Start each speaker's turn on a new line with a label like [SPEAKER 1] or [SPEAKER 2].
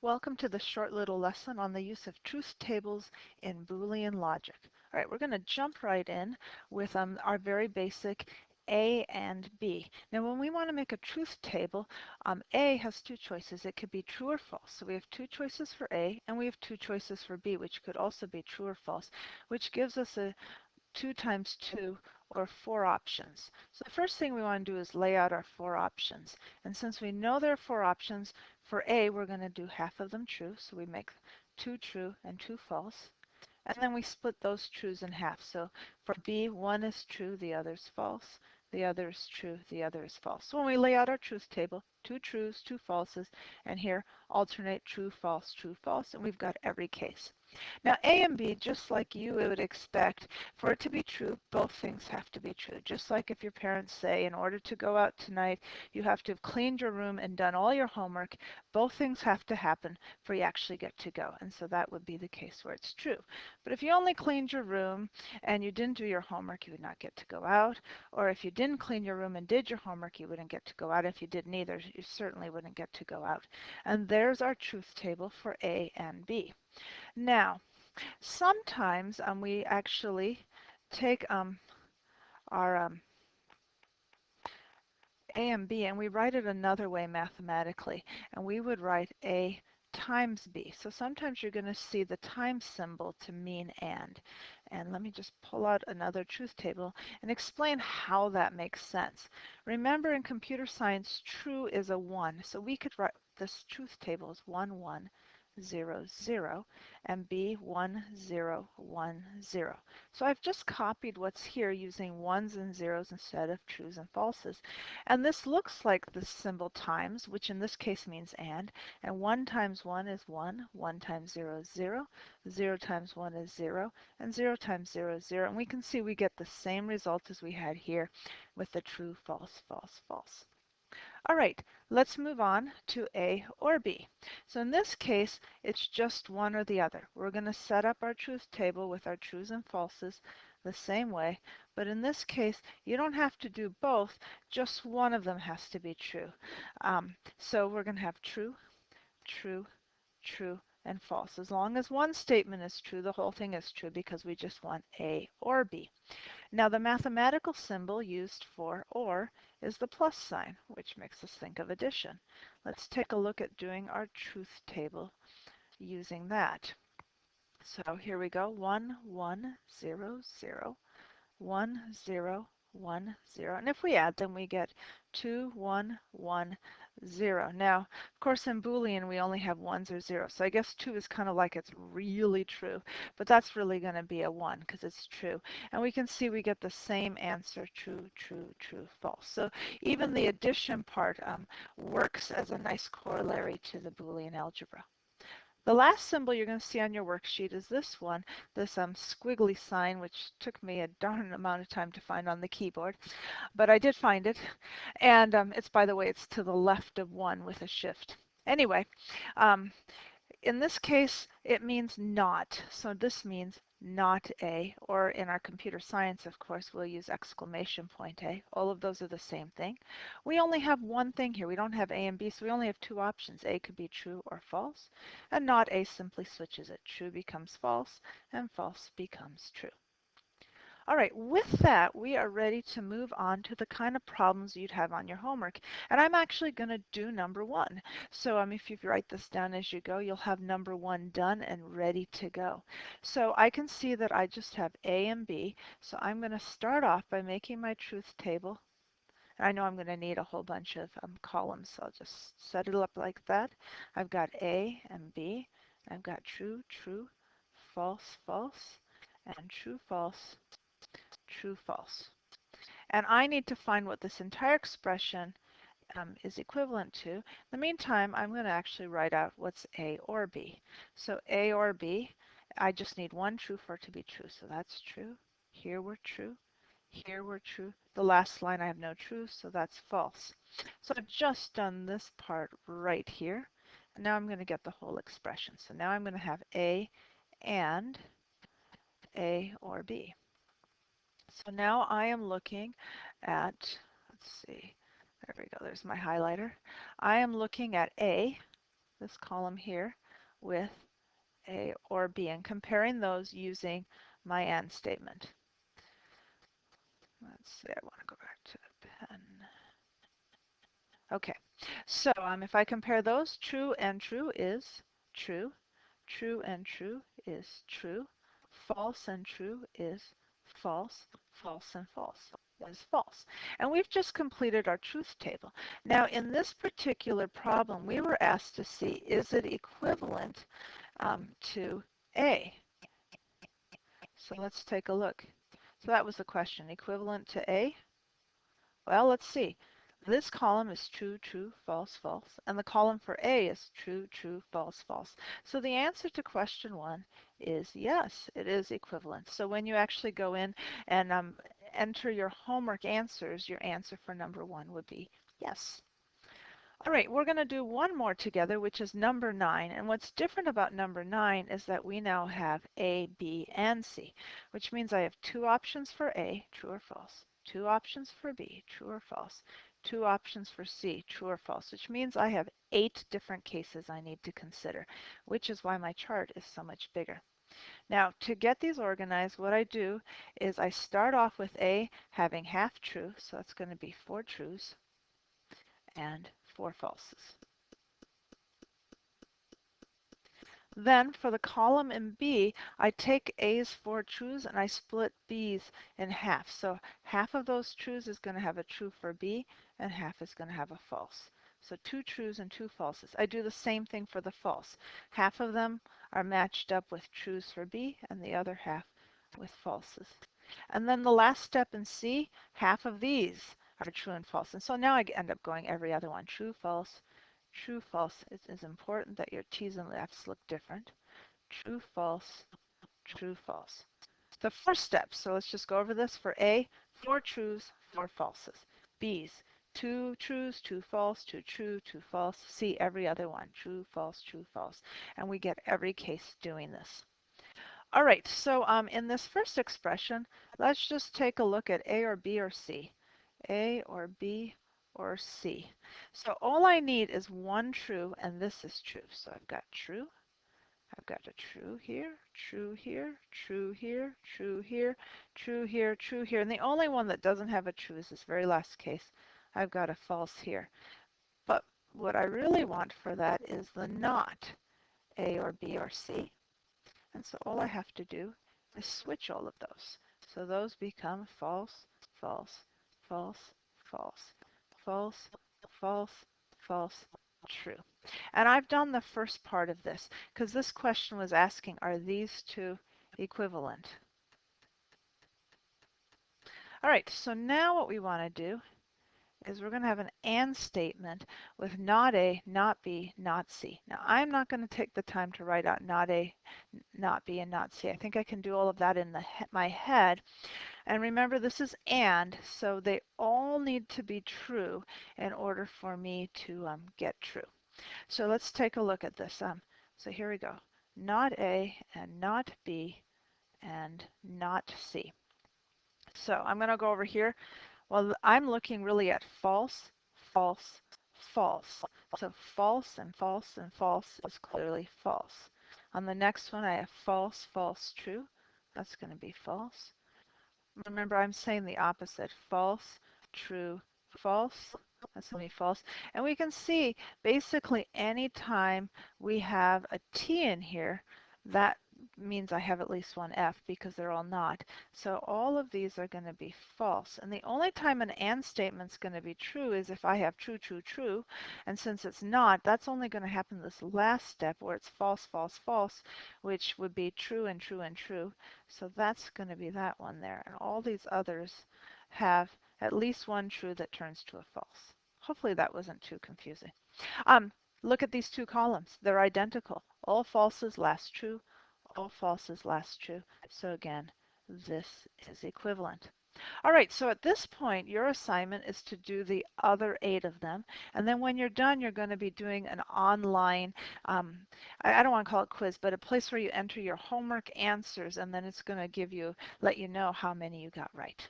[SPEAKER 1] Welcome to the short little lesson on the use of truth tables in Boolean logic. All right, we're going to jump right in with our very basic A and B. Now, when we want to make a truth table, A has two choices. It could be true or false. So we have two choices for A, and we have two choices for B, which could also be true or false, which gives us a 2 times 2 or 4 options. So the first thing we want to do is lay out our 4 options. And since we know there are 4 options, for A we're going to do half of them true. So we make 2 true and 2 false. And then we split those trues in half. So for B, one is true, the other is false. The other is true, the other is false. So when we lay out our truth table, 2 trues, 2 falses, and here alternate true, false, and we've got every case. Now A and B, just like you would expect, for it to be true, both things have to be true. Just like if your parents say, in order to go out tonight, you have to have cleaned your room and done all your homework, both things have to happen for you actually get to go. And so that would be the case where it's true. But if you only cleaned your room and you didn't do your homework, you would not get to go out. Or if you didn't clean your room and did your homework, you wouldn't get to go out. If you did neither, you certainly wouldn't get to go out. And there's our truth table for A and B. Now, sometimes we actually take our A and B and we write it another way mathematically, and we would write A times B. So sometimes you're going to see the times symbol to mean and. And let me just pull out another truth table and explain how that makes sense. Remember, in computer science, true is a 1. So we could write this truth table as 1, 1, 0, 0, and B 1, 0, 1, 0. So I've just copied what's here using ones and zeros instead of trues and falses. And this looks like the symbol times, which in this case means and 1 times 1 is 1, 1 times 0 is 0, 0 times 1 is 0, and 0 times 0 is 0. And we can see we get the same result as we had here with the true, false, false, false. All right, let's move on to A or B. So in this case, it's just one or the other. We're going to set up our truth table with our trues and falses the same way, but in this case, you don't have to do both, just one of them has to be true. So we're going to have true, true, true, and false. As long as one statement is true, the whole thing is true because we just want A or B. Now the mathematical symbol used for or is the plus sign, which makes us think of addition. Let's take a look at doing our truth table using that. So here we go, 1, 1, 0, 0, 1, 0, 1, 0. And if we add them, we get 2, 1, 1, 0. Now, of course, in Boolean, we only have ones or zeros. So I guess 2 is kind of like it's really true. But that's really going to be a 1 because it's true. And we can see we get the same answer, true, true, true, false. So even the addition part works as a nice corollary to the Boolean algebra. The last symbol you're going to see on your worksheet is this one, this squiggly sign, which took me a darn amount of time to find on the keyboard, but I did find it. And it's, by the way, it's to the left of 1 with a shift. Anyway, um, in this case, it means not. So this means not A, or in our computer science, of course, we'll use exclamation point A. All of those are the same thing. We only have one thing here. We don't have A and B, so we only have two options. A could be true or false, and not A simply switches it. True becomes false, and false becomes true. All right, with that, we are ready to move on to the kind of problems you'd have on your homework. And I'm actually going to do number 1. So if you write this down as you go, you'll have number 1 done and ready to go. So I can see that I just have A and B. So I'm going to start off by making my truth table. And I know I'm going to need a whole bunch of columns, so I'll just set it up like that. I've got A and B. I've got true, true, false, false, and true, false, true, false. And I need to find what this entire expression is equivalent to. In the meantime, I'm going to actually write out what's A or B. So A or B, I just need one true for it to be true. So that's true. Here we're true. Here we're true. The last line I have no true, so that's false. So I've just done this part right here. And now I'm going to get the whole expression. So now I'm going to have A and A or B. So now I am looking at, let's see, there we go, there's my highlighter. I am looking at A, this column here, with A or B, and comparing those using my AND statement. Let's see, I want to go back to the pen. Okay, so if I compare those, true and true is true, true and true is true, false and true is false, false and false is false. And we've just completed our truth table. Now, in this particular problem, we were asked to see, is it equivalent to A? So let's take a look. So that was the question, equivalent to A? Well, let's see. This column is true, true, false, false, and the column for A is true, true, false, false. So the answer to question 1 is yes, it is equivalent. So when you actually go in and enter your homework answers, your answer for number 1 would be yes. All right, we're going to do one more together, which is number 9. And what's different about number 9 is that we now have A, B, and C, which means I have 2 options for A, true or false, 2 options for B, true or false, 2 options for C, true or false, which means I have 8 different cases I need to consider, which is why my chart is so much bigger. Now, to get these organized, what I do is I start off with A having half true, so that's going to be 4 trues and 4 falses. Then for the column in B, I take A's 4 trues and I split B's in half. So half of those trues is going to have a true for B and half is going to have a false. So 2 trues and 2 falses. I do the same thing for the false. Half of them are matched up with trues for B and the other half with falses. And then the last step in C, half of these are true and false. And so now I end up going every other one, true, false, true, false. It is important that your T's and F's look different. True, false, true, false. The first step, so let's just go over this. For A, 4 trues, 4 falses. B's, 2 trues, 2 false, 2 true, 2 false. C, every other one, true, false, true, false. And we get every case doing this. All right, so in this first expression, let's just take a look at A or B or C. A or B or C. So all I need is one true, and this is true. So I've got true, I've got a true here, true here, true here, true here, true here, true here. And the only one that doesn't have a true is this very last case. I've got a false here. But what I really want for that is the not A or B or C. And so all I have to do is switch all of those. So those become false, false, false, false, false, false, false, true. And I've done the first part of this because this question was asking, are these two equivalent? All right, so now what we want to do is we're going to have an and statement with not A, not B, not C. Now, I'm not going to take the time to write out not A, not B, and not C. I think I can do all of that in my head. And remember, this is and, so they all need to be true in order for me to get true. So let's take a look at this. So here we go. Not A and not B and not C. So I'm going to go over here. Well, I'm looking really at false, false, false. So false and false and false is clearly false. On the next one, I have false, false, true. That's going to be false. Remember, I'm saying the opposite. False, true, false. That's going to be false. And we can see basically anytime we have a T in here, that means I have at least one F because they're all not. So all of these are going to be false. And the only time an and statement is going to be true is if I have true, true, true. And since it's not, that's only going to happen this last step where it's false, false, false, which would be true and true and true. So that's going to be that one there. And all these others have at least one true that turns to a false. Hopefully that wasn't too confusing. Look at these two columns. They're identical. All falses last true, all falses last true. So again, this is equivalent. All right, so at this point, your assignment is to do the other 8 of them. And then when you're done, you're going to be doing an online, I don't want to call it quiz, but a place where you enter your homework answers, and then it's going to let you know how many you got right.